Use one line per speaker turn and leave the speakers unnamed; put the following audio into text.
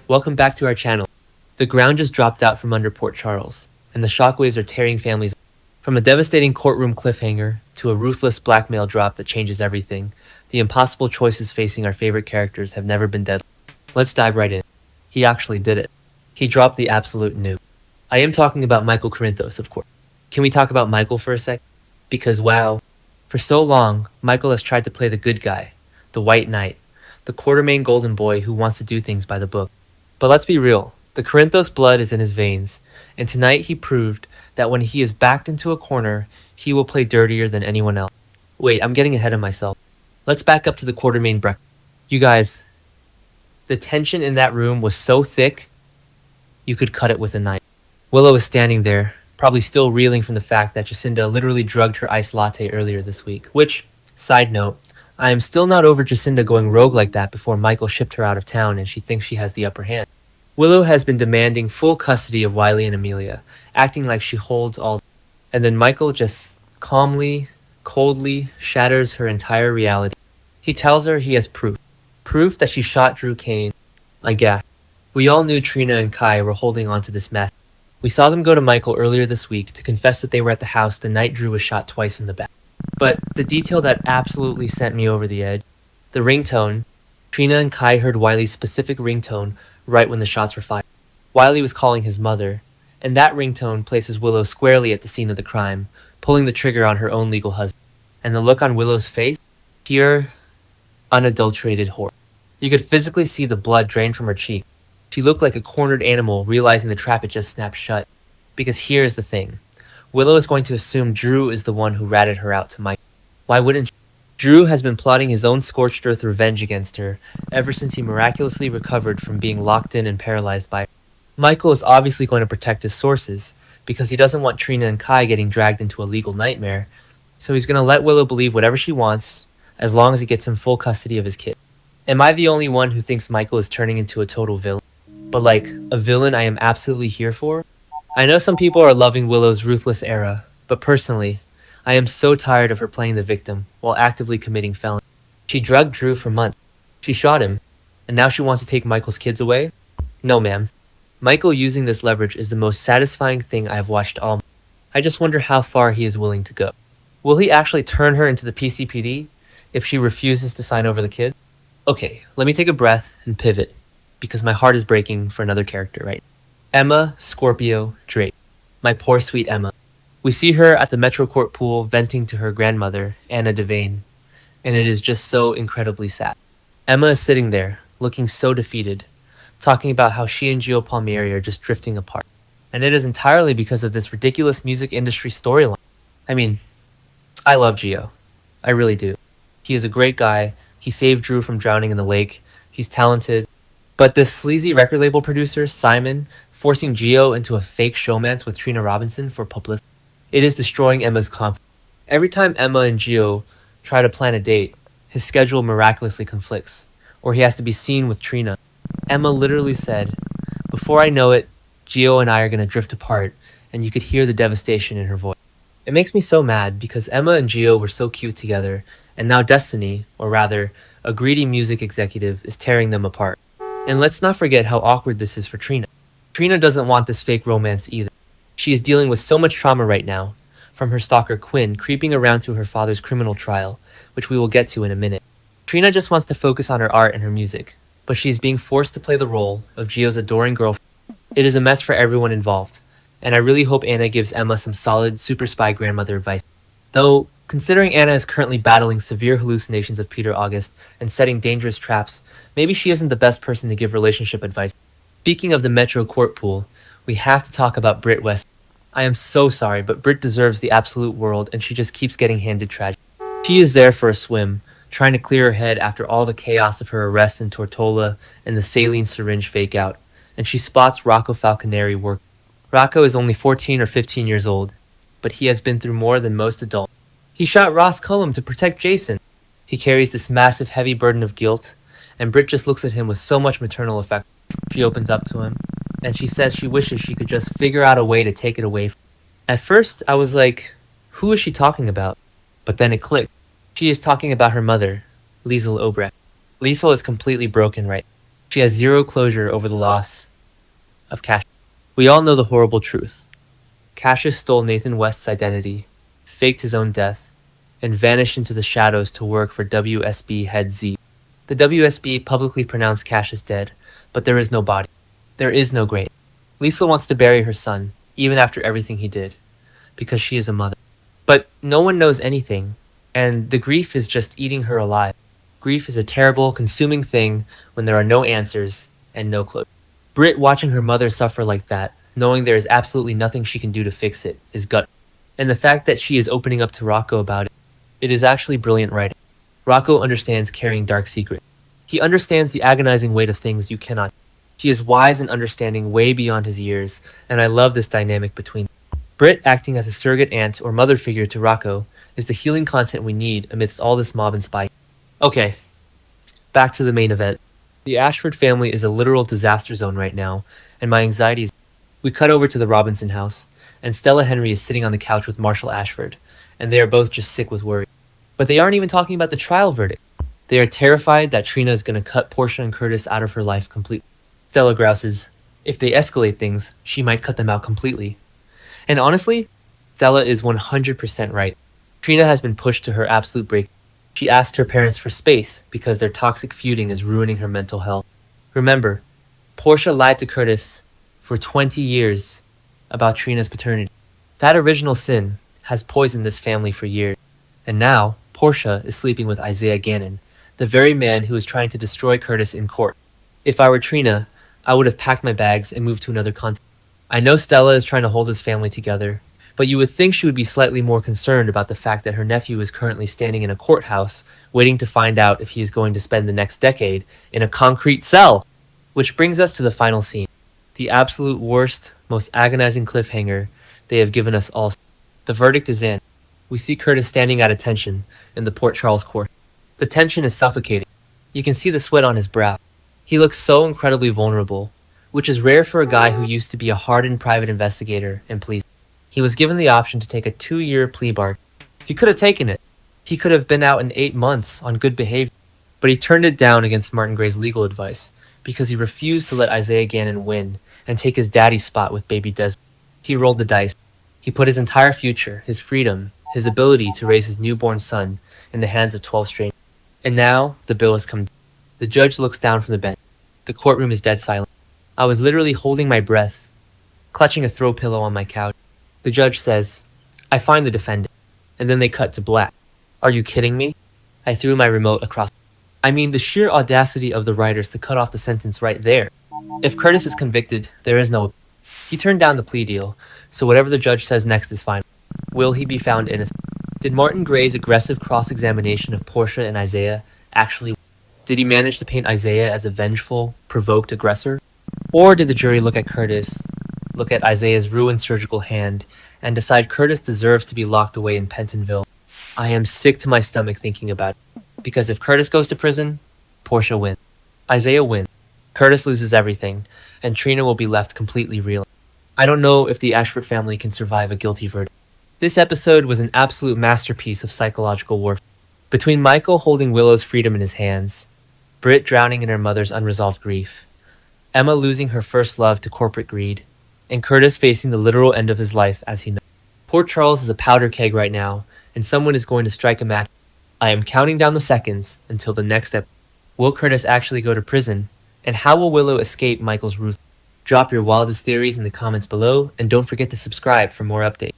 Welcome back to our channel. The ground just dropped out from under Port Charles, and the shockwaves are tearing families. From a devastating courtroom cliffhanger to a ruthless blackmail drop that changes everything, the impossible choices facing our favorite characters have never been deadly. Let's dive right in. He actually did it. He dropped the absolute nuke. I am talking about Michael Corinthos, of course. Can we talk about Michael for a sec? Because wow, for so long, Michael has tried to play the good guy, the white knight, the Quartermain golden boy who wants to do things by the book. But let's be real, the Corinthos blood is in his veins, and tonight he proved that when he is backed into a corner, he will play dirtier than anyone else. Wait, I'm getting ahead of myself. Let's back up to the Quartermain breakfast. You guys, the tension in that room was so thick, you could cut it with a knife. Willow is standing there, probably still reeling from the fact that Jacinda literally drugged her iced latte earlier this week. Which, side note, I am still not over Jacinda going rogue like that before Michael shipped her out of town and she thinks she has the upper hand. Willow has been demanding full custody of Wiley and Amelia, acting like she holds all. And then Michael just calmly, coldly shatters her entire reality. He tells her he has proof. Proof that she shot Drew Kane. I guess. We all knew Trina and Kai were holding on to this mess. We saw them go to Michael earlier this week to confess that they were at the house the night Drew was shot twice in the back. But the detail that absolutely sent me over the edge, the ringtone. Trina and Kai heard Wiley's specific ringtone right when the shots were fired. Wiley was calling his mother, and that ringtone places Willow squarely at the scene of the crime, pulling the trigger on her own legal husband. And the look on Willow's face, pure, unadulterated horror. You could physically see the blood drain from her cheek. She looked like a cornered animal realizing the trap had just snapped shut. Because here's the thing. Willow is going to assume Drew is the one who ratted her out to Mike. Why wouldn't she? Drew has been plotting his own scorched earth revenge against her ever since he miraculously recovered from being locked in and paralyzed by her. Michael is obviously going to protect his sources because he doesn't want Trina and Kai getting dragged into a legal nightmare, so he's going to let Willow believe whatever she wants as long as he gets him full custody of his kid. Am I the only one who thinks Michael is turning into a total villain? But like, a villain I am absolutely here for? I know some people are loving Willow's ruthless era, but personally, I am so tired of her playing the victim while actively committing felony. She drugged Drew for months. She shot him, and now she wants to take Michael's kids away? No, ma'am. Michael using this leverage is the most satisfying thing I have watched all. I just wonder how far he is willing to go. Will he actually turn her into the PCPD if she refuses to sign over the kid? Okay, let me take a breath and pivot, because my heart is breaking for another character right now. Emma Scorpio Drake. My poor sweet Emma. We see her at the Metro Court pool venting to her grandmother, Anna Devane, and it is just so incredibly sad. Emma is sitting there, looking so defeated, talking about how she and Gio Palmieri are just drifting apart. And it is entirely because of this ridiculous music industry storyline. I mean, I love Gio. I really do. He is a great guy. He saved Drew from drowning in the lake. He's talented. But this sleazy record label producer, Simon, forcing Gio into a fake showmance with Trina Robinson for publicity, it is destroying Emma's confidence. Every time Emma and Gio try to plan a date, his schedule miraculously conflicts, or he has to be seen with Trina. Emma literally said, "Before I know it, Gio and I are going to drift apart," and you could hear the devastation in her voice. It makes me so mad because Emma and Gio were so cute together, and now Destiny, or rather, a greedy music executive, is tearing them apart. And let's not forget how awkward this is for Trina. Trina doesn't want this fake romance either. She is dealing with so much trauma right now, from her stalker Quinn creeping around to her father's criminal trial, which we will get to in a minute. Trina just wants to focus on her art and her music, but she is being forced to play the role of Gio's adoring girlfriend. It is a mess for everyone involved, and I really hope Anna gives Emma some solid super spy grandmother advice. Though, considering Anna is currently battling severe hallucinations of Peter August and setting dangerous traps, maybe she isn't the best person to give relationship advice. Speaking of the Metro Court pool, we have to talk about Britt West. I am so sorry, but Britt deserves the absolute world and she just keeps getting handed tragedy. She is there for a swim, trying to clear her head after all the chaos of her arrest in Tortola and the saline syringe fake-out, and she spots Rocco Falconeri work. Rocco is only 14 or 15 years old, but he has been through more than most adults. He shot Ross Cullum to protect Jason. He carries this massive heavy burden of guilt, and Britt just looks at him with so much maternal affection. She opens up to him, and she says she wishes she could just figure out a way to take it away from him. At first, I was like, who is she talking about? But then it clicked. She is talking about her mother, Liesl Obrecht. Liesl is completely broken right now. She has zero closure over the loss of Cassius. We all know the horrible truth. Cassius stole Nathan West's identity, faked his own death, and vanished into the shadows to work for WSB head Z. The WSB publicly pronounced Cassius dead, but there is no body. There is no grave. Lisa wants to bury her son, even after everything he did, because she is a mother. But no one knows anything, and the grief is just eating her alive. Grief is a terrible, consuming thing when there are no answers and no closure. Britt watching her mother suffer like that, knowing there is absolutely nothing she can do to fix it, is gut. And the fact that she is opening up to Rocco about it, it is actually brilliant writing. Rocco understands carrying dark secrets. He understands the agonizing weight of things you cannot. He is wise and understanding way beyond his years, and I love this dynamic between them. Britt acting as a surrogate aunt or mother figure to Rocco is the healing content we need amidst all this mob and spy. Okay, back to the main event. The Ashford family is a literal disaster zone right now, and my anxiety is... We cut over to the Robinson house, and Stella Henry is sitting on the couch with Marshall Ashford, and they are both just sick with worry. But they aren't even talking about the trial verdict. They are terrified that Trina is going to cut Portia and Curtis out of her life completely. Stella grouses, if they escalate things, she might cut them out completely. And honestly, Stella is 100% right. Trina has been pushed to her absolute break. She asked her parents for space because their toxic feuding is ruining her mental health. Remember, Portia lied to Curtis for 20 years about Trina's paternity. That original sin has poisoned this family for years. And now, Portia is sleeping with Isaiah Gannon, the very man who is trying to destroy Curtis in court. If I were Trina, I would have packed my bags and moved to another continent. I know Stella is trying to hold this family together, but you would think she would be slightly more concerned about the fact that her nephew is currently standing in a courthouse waiting to find out if he is going to spend the next decade in a concrete cell. Which brings us to the final scene. The absolute worst, most agonizing cliffhanger they have given us all. The verdict is in. We see Curtis standing at attention in the Port Charles court. The tension is suffocating. You can see the sweat on his brow. He looks so incredibly vulnerable, which is rare for a guy who used to be a hardened private investigator and police. He was given the option to take a 2-year plea bargain. He could have taken it. He could have been out in 8 months on good behavior, but he turned it down against Martin Gray's legal advice because he refused to let Isaiah Gannon win and take his daddy's spot with baby Desmond. He rolled the dice. He put his entire future, his freedom, his ability to raise his newborn son in the hands of 12 strangers. And now, the bill has come. The judge looks down from the bench. The courtroom is dead silent. I was literally holding my breath, clutching a throw pillow on my couch. The judge says, I find the defendant. And then they cut to black. Are you kidding me? I threw my remote across. I mean, the sheer audacity of the writers to cut off the sentence right there. If Curtis is convicted, there is no... He turned down the plea deal, so whatever the judge says next is fine. Will he be found innocent? Did Martin Gray's aggressive cross-examination of Portia and Isaiah actually... Did he manage to paint Isaiah as a vengeful, provoked aggressor? Or did the jury look at Curtis, look at Isaiah's ruined surgical hand, and decide Curtis deserves to be locked away in Pentonville? I am sick to my stomach thinking about it. Because if Curtis goes to prison, Portia wins. Isaiah wins. Curtis loses everything, and Trina will be left completely reeling. I don't know if the Ashford family can survive a guilty verdict. This episode was an absolute masterpiece of psychological warfare. Between Michael holding Willow's freedom in his hands, Britt drowning in her mother's unresolved grief, Emma losing her first love to corporate greed, and Curtis facing the literal end of his life as he knows. Port Charles is a powder keg right now, and someone is going to strike a match. I am counting down the seconds until the next step. Will Curtis actually go to prison? And how will Willow escape Michael's ruthlessness? Drop your wildest theories in the comments below, and don't forget to subscribe for more updates.